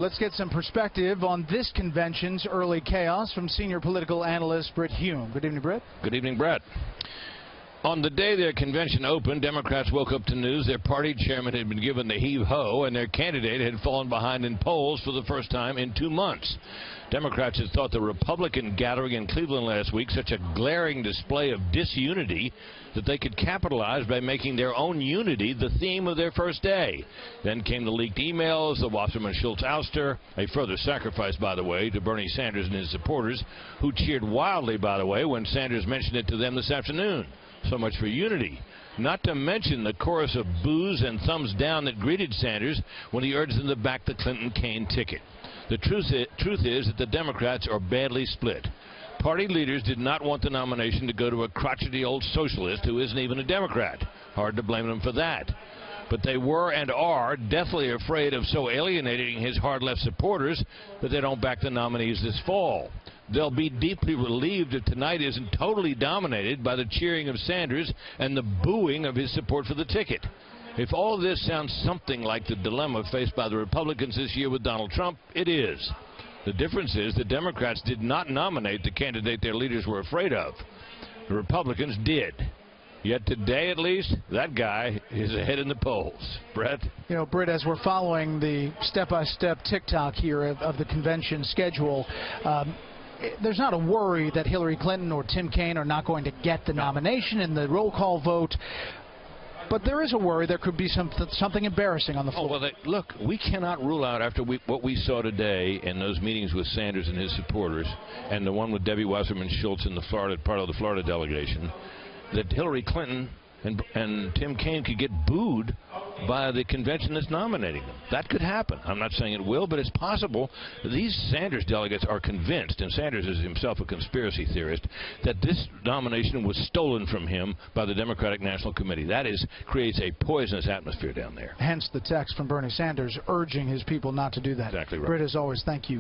Let's get some perspective on this convention's early chaos from senior political analyst Britt Hume. Good evening, Britt. Good evening, Brett. On the day their convention opened, Democrats woke up to news their party chairman had been given the heave-ho and their candidate had fallen behind in polls for the first time in 2 months. Democrats had thought the Republican gathering in Cleveland last week such a glaring display of disunity that they could capitalize by making their own unity the theme of their first day. Then came the leaked emails, the Wasserman-Schultz ouster, a further sacrifice, by the way, to Bernie Sanders and his supporters, who cheered wildly, by the way, when Sanders mentioned it to them this afternoon. So much for unity. Not to mention the chorus of boos and thumbs down that greeted Sanders when he urged them to back the Clinton-Kaine ticket. The truth is that the Democrats are badly split. Party leaders did not want the nomination to go to a crotchety old socialist who isn't even a Democrat. Hard to blame them for that. But they were and are deathly afraid of so alienating his hard-left supporters that they don't back the nominees this fall. They'll be deeply relieved if tonight isn't totally dominated by the cheering of Sanders and the booing of his support for the ticket. If all of this sounds something like the dilemma faced by the Republicans this year with Donald Trump, it is. The difference is the Democrats did not nominate the candidate their leaders were afraid of. The Republicans did. Yet today, at least, that guy is ahead in the polls. Brett? You know, Britt, as we're following the step-by-step tick-tock here of the convention schedule, there's not a worry that Hillary Clinton or Tim Kaine are not going to get the nomination in the roll call vote. But there is a worry there could be something embarrassing on the floor. Oh, well, look, we cannot rule out after what we saw today in those meetings with Sanders and his supporters and the one with Debbie Wasserman-Schultz in the part of the Florida delegation, that Hillary Clinton and Tim Kaine could get booed by the convention that's nominating them. That could happen. I'm not saying it will, but it's possible. These Sanders delegates are convinced, and Sanders is himself a conspiracy theorist, that this nomination was stolen from him by the Democratic National Committee. That creates a poisonous atmosphere down there. Hence the text from Bernie Sanders urging his people not to do that. Exactly right. Britt, as always, thank you.